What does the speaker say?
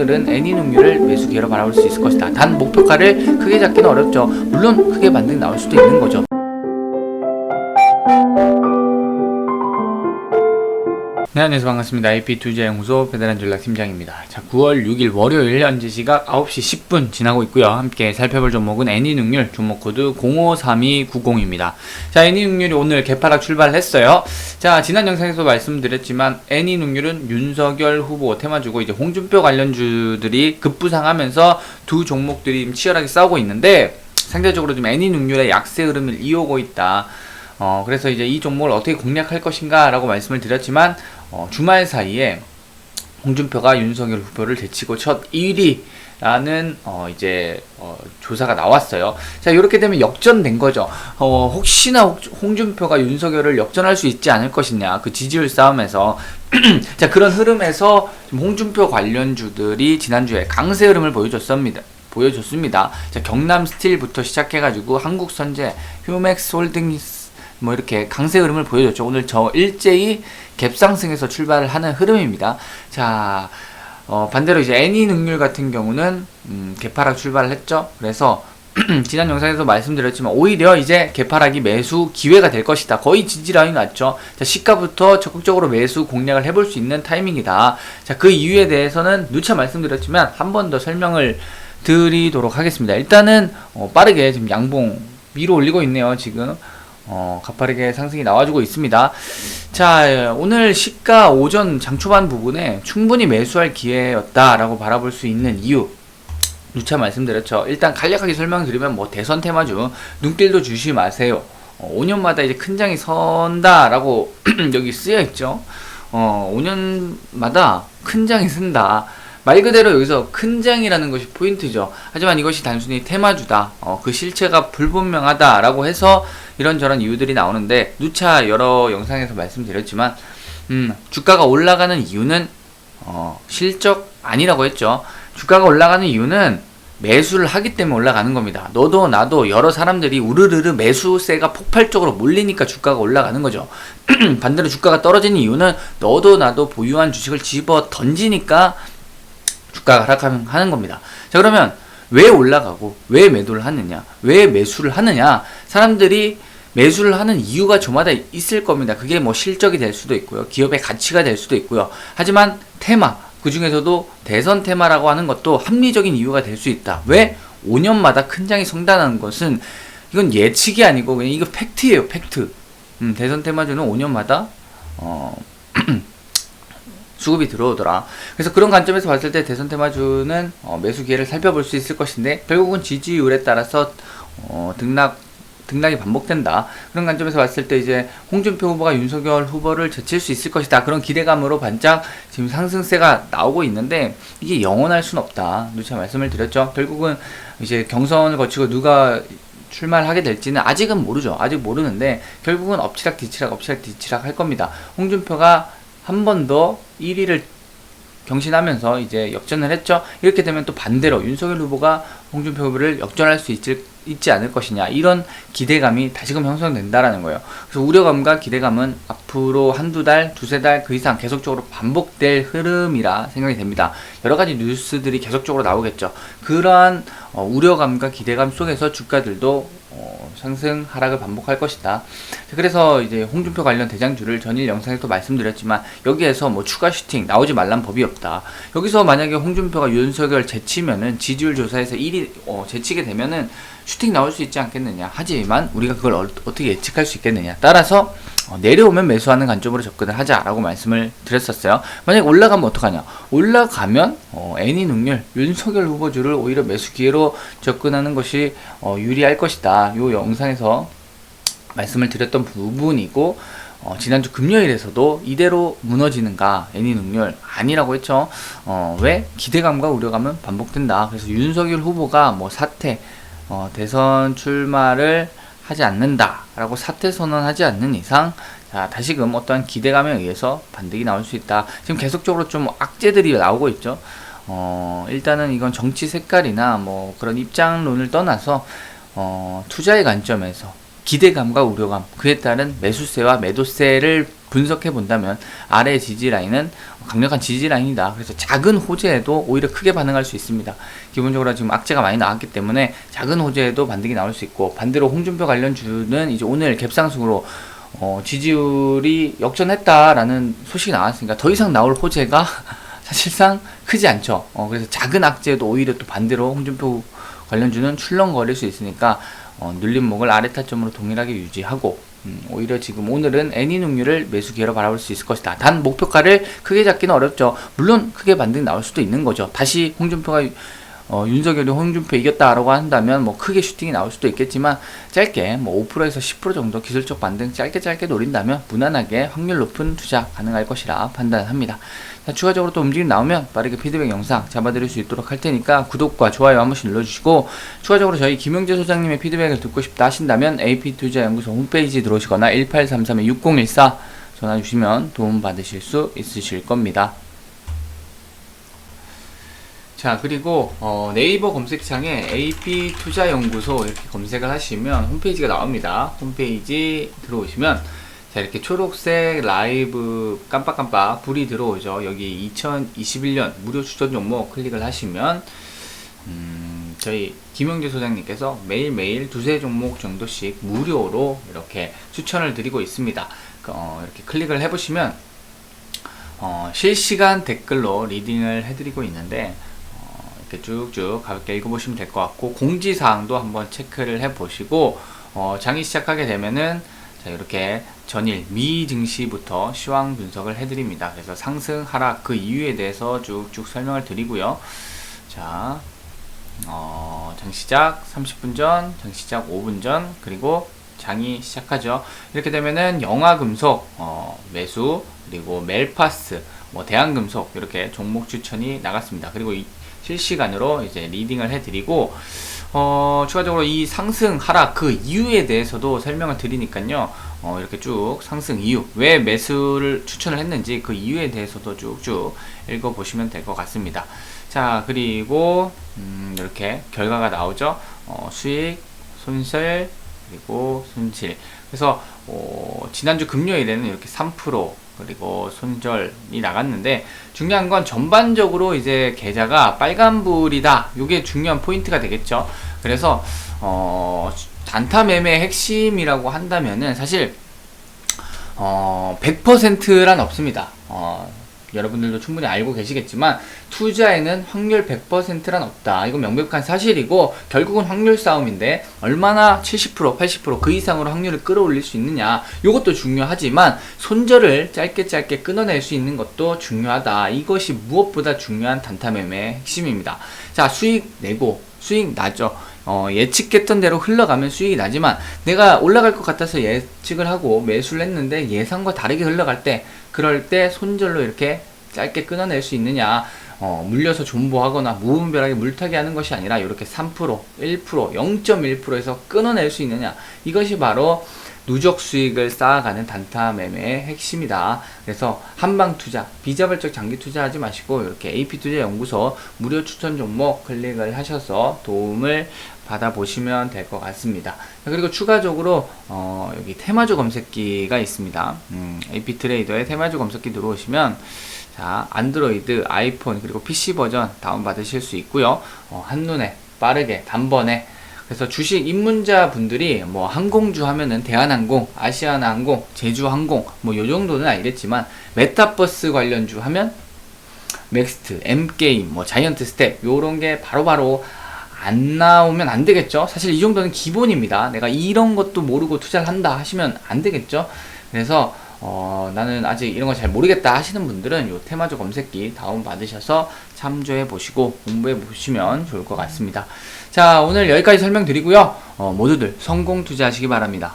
오늘은 애니눅률을 매수 기회로 바라볼 수 있을 것이다. 단 목표가를 크게 잡기는 어렵죠. 물론 크게 반등이 나올 수도 있는 거죠. 네, 안녕하세요. 반갑습니다. IP투자연구소 배달한 전략팀장입니다. 자, 9월 6일 월요일 현재 시각 9시 10분 지나고 있고요. 함께 살펴볼 종목은 애니눅률, 종목 코드 053290입니다. 자, 애니눅률이 오늘 개파락 출발했어요. 자, 지난 영상에서 말씀드렸지만 애니눅률은 윤석열 후보 테마주고 이제 홍준표 관련주들이 급부상하면서 두 종목들이 치열하게 싸우고 있는데 상대적으로 좀 애니눅률의 약세 흐름을 이어오고 있다. 그래서 이제 이 종목을 어떻게 공략할 것인가 라고 말씀을 드렸지만 주말 사이에 홍준표가 윤석열 후보를 제치고 첫 1위라는 조사가 나왔어요. 자, 이렇게 되면 역전된 거죠. 혹시나 홍준표가 윤석열을 역전할 수 있지 않을 것이냐, 그 지지율 싸움에서. 자, 그런 흐름에서 홍준표 관련주들이 지난주에 강세 흐름을 보여줬습니다. 자, 경남 스틸부터 시작해가지고 한국선제, 휴맥스 홀딩스 뭐 이렇게 강세 흐름을 보여줬죠. 오늘 저 일제히 갭상승에서 출발을 하는 흐름입니다. 자, 반대로 이제 애니눅률 같은 경우는 개파락 출발을 했죠. 그래서 지난 영상에서 말씀드렸지만 오히려 이제 개파락이 매수 기회가 될 것이다. 거의 지지라인이 났죠. 자, 시가부터 적극적으로 매수 공략을 해볼 수 있는 타이밍이다. 자, 그 이유에 대해서는 누차 말씀드렸지만 한 번 더 설명을 드리도록 하겠습니다. 일단은 빠르게 지금 양봉 위로 올리고 있네요. 지금 가파르게 상승이 나와주고 있습니다. 자, 오늘 시가 오전 장초반 부분에 충분히 매수할 기회였다라고 바라볼 수 있는 이유 누차 말씀드렸죠. 일단 간략하게 설명드리면 뭐 대선 테마주 눈길도 주시 마세요. 5년마다 이제 큰 장이 선다라고 여기 쓰여 있죠. 5년마다 큰 장이 쓴다. 말 그대로 여기서 큰 장이라는 것이 포인트죠. 하지만 이것이 단순히 테마주다. 그 실체가 불분명하다라고 해서 이런저런 이유들이 나오는데 누차 여러 영상에서 말씀드렸지만 주가가 올라가는 이유는 실적 아니라고 했죠. 주가가 올라가는 이유는 매수를 하기 때문에 올라가는 겁니다. 너도 나도 여러 사람들이 우르르르 매수세가 폭발적으로 몰리니까 주가가 올라가는 거죠. 반대로 주가가 떨어지는 이유는 너도 나도 보유한 주식을 집어 던지니까 주가가 하락하는 겁니다. 자, 그러면 왜 올라가고 왜 매도를 하느냐, 왜 매수를 하느냐, 사람들이 매수를 하는 이유가 저마다 있을 겁니다. 그게 뭐 실적이 될 수도 있고요, 기업의 가치가 될 수도 있고요. 하지만 테마, 그 중에서도 대선 테마라고 하는 것도 합리적인 이유가 될 수 있다. 왜? 5년마다 큰 장이 성단하는 것은 이건 예측이 아니고 그냥 이거 팩트예요. 팩트. 대선 테마주는 5년마다 수급이 들어오더라. 그래서 그런 관점에서 봤을 때 대선 테마주는 매수 기회를 살펴볼 수 있을 것인데 결국은 지지율에 따라서 등락이 반복된다. 그런 관점에서 봤을 때 이제 홍준표 후보가 윤석열 후보를 제칠 수 있을 것이다. 그런 기대감으로 반짝 지금 상승세가 나오고 있는데 이게 영원할 순 없다. 누차 말씀을 드렸죠. 결국은 이제 경선을 거치고 누가 출마를 하게 될지는 아직은 모르죠. 아직 모르는데 결국은 엎치락 뒤치락 할 겁니다. 홍준표가 한 번 더 1위를 경신하면서 이제 역전을 했죠. 이렇게 되면 또 반대로 윤석열 후보가 홍준표 후보를 역전할 수 있지 않을 것이냐, 이런 기대감이 다시금 형성된다라는 거예요. 그래서 우려감과 기대감은 앞으로 한두 달, 두세 달 그 이상 계속적으로 반복될 흐름이라 생각이 됩니다. 여러 가지 뉴스들이 계속적으로 나오겠죠. 그러한 우려감과 기대감 속에서 주가들도 상승 하락을 반복할 것이다. 그래서 이제 홍준표 관련 대장주를 전일 영상에서 말씀드렸지만 여기에서 뭐 추가 슈팅 나오지 말란 법이 없다. 여기서 만약에 홍준표가 윤석열 제치면은 지지율 조사에서 1위 제치게 되면은 슈팅 나올 수 있지 않겠느냐. 하지만 우리가 그걸 어떻게 예측할 수 있겠느냐. 따라서 내려오면 매수하는 관점으로 접근을 하자라고 말씀을 드렸었어요. 만약 올라가면 어떡하냐. 올라가면 애니눅률, 윤석열 후보주를 오히려 매수 기회로 접근하는 것이 유리할 것이다. 요 영상에서 말씀을 드렸던 부분이고, 지난주 금요일에서도 이대로 무너지는가, 애니눅률 아니라고 했죠. 왜? 기대감과 우려감은 반복된다. 그래서 윤석열 후보가 뭐 사퇴, 대선 출마를 하지 않는다라고 사퇴 선언하지 않는 이상, 자, 다시금 어떠한 기대감에 의해서 반등이 나올 수 있다. 지금 계속적으로 좀 악재들이 나오고 있죠. 일단은 이건 정치 색깔이나 뭐 그런 입장론을 떠나서 투자의 관점에서 기대감과 우려감, 그에 따른 매수세와 매도세를 분석해 본다면 아래 지지라인은 강력한 지지라인이다. 그래서 작은 호재에도 오히려 크게 반응할 수 있습니다. 기본적으로 지금 악재가 많이 나왔기 때문에 작은 호재에도 반등이 나올 수 있고, 반대로 홍준표 관련주는 이제 오늘 갭상승으로 지지율이 역전했다라는 소식이 나왔으니까 더 이상 나올 호재가 사실상 크지 않죠. 그래서 작은 악재도 오히려 또 반대로 홍준표 관련주는 출렁거릴 수 있으니까 눌림목을 아래 타점으로 동일하게 유지하고, 오히려 지금 오늘은 애니눅률을 매수 기회로 바라볼 수 있을 것이다. 단 목표가를 크게 잡기는 어렵죠. 물론 크게 반등이 나올 수도 있는 거죠. 다시 홍준표가 윤석열이 홍준표 이겼다라고 한다면 뭐 크게 슈팅이 나올 수도 있겠지만, 짧게 뭐 5%에서 10% 정도 기술적 반등 짧게 노린다면 무난하게 확률 높은 투자 가능할 것이라 판단합니다. 자, 추가적으로 또 움직임 나오면 빠르게 피드백 영상 잡아드릴 수 있도록 할 테니까 구독과 좋아요 한 번씩 눌러주시고, 추가적으로 저희 김용재 소장님의 피드백을 듣고 싶다 하신다면 AP투자연구소 홈페이지 들어오시거나 1833-6014 전화 주시면 도움 받으실 수 있으실 겁니다. 자, 그리고 네이버 검색창에 AP투자연구소 이렇게 검색을 하시면 홈페이지가 나옵니다. 홈페이지 들어오시면 자, 이렇게 초록색 라이브 깜빡깜빡 불이 들어오죠. 여기 2021년 무료 추천 종목 클릭을 하시면 저희 김용재 소장님께서 매일매일 두세 종목 정도씩 무료로 이렇게 추천을 드리고 있습니다. 이렇게 클릭을 해보시면 실시간 댓글로 리딩을 해드리고 있는데, 이렇게 쭉쭉 가볍게 읽어보시면 될 것 같고, 공지사항도 한번 체크를 해보시고, 장이 시작하게 되면은 자, 이렇게 전일 미 증시부터 시황 분석을 해드립니다. 그래서 상승, 하락, 그 이유에 대해서 쭉쭉 설명을 드리고요. 자, 장 시작 30분 전, 장 시작 5분 전, 그리고 장이 시작하죠. 이렇게 되면은 영화금속 매수, 그리고 멜파스, 뭐 대한금속 이렇게 종목 추천이 나갔습니다. 그리고 실시간으로 이제 리딩을 해드리고, 추가적으로 이 상승, 하락 그 이유에 대해서도 설명을 드리니까요. 이렇게 쭉 상승 이유, 왜 매수를 추천을 했는지 그 이유에 대해서도 쭉쭉 읽어보시면 될 것 같습니다. 자, 그리고 이렇게 결과가 나오죠. 수익, 손실, 그리고 손실. 그래서 지난주 금요일에는 이렇게 3% 그리고 손절이 나갔는데, 중요한 건 전반적으로 이제 계좌가 빨간불이다. 이게 중요한 포인트가 되겠죠. 그래서 단타 매매의 핵심이라고 한다면은 사실 100%란 없습니다. 여러분들도 충분히 알고 계시겠지만 투자에는 확률 100%란 없다. 이건 명백한 사실이고, 결국은 확률 싸움인데 얼마나 70%, 80% 그 이상으로 확률을 끌어올릴 수 있느냐, 이것도 중요하지만 손절을 짧게 끊어낼 수 있는 것도 중요하다. 이것이 무엇보다 중요한 단타 매매의 핵심입니다. 자, 수익 내고 수익 나죠. 예측했던 대로 흘러가면 수익이 나지만, 내가 올라갈 것 같아서 예측을 하고 매수를 했는데 예상과 다르게 흘러갈 때, 그럴 때 손절로 이렇게 짧게 끊어낼 수 있느냐, 물려서 존버하거나 무분별하게 물타기 하는 것이 아니라 이렇게 3%, 1%, 0.1%에서 끊어낼 수 있느냐, 이것이 바로 누적 수익을 쌓아가는 단타 매매의 핵심이다. 그래서 한방 투자, 비자발적 장기 투자하지 마시고 이렇게 AP투자연구소 무료 추천 종목 클릭을 하셔서 도움을 받아보시면 될 것 같습니다. 그리고 추가적으로 여기 테마주 검색기가 있습니다. AP트레이더의 테마주 검색기 들어오시면 자, 안드로이드, 아이폰 그리고 PC 버전 다운받으실 수 있고요. 한눈에 빠르게 단번에. 그래서 주식 입문자 분들이 뭐 항공주 하면은 대한항공, 아시아나항공, 제주항공 뭐 요 정도는 알겠지만, 메타버스 관련주 하면 맥스트, M게임, 뭐 자이언트 스텝 요런 게 바로바로 안 나오면 안 되겠죠. 사실 이 정도는 기본입니다. 내가 이런 것도 모르고 투자를 한다 하시면 안 되겠죠. 그래서 나는 아직 이런 거 잘 모르겠다 하시는 분들은 요 테마주 검색기 다운 받으셔서 참조해 보시고 공부해 보시면 좋을 것 같습니다. 자, 오늘 여기까지 설명드리고요. 모두들 성공 투자하시기 바랍니다.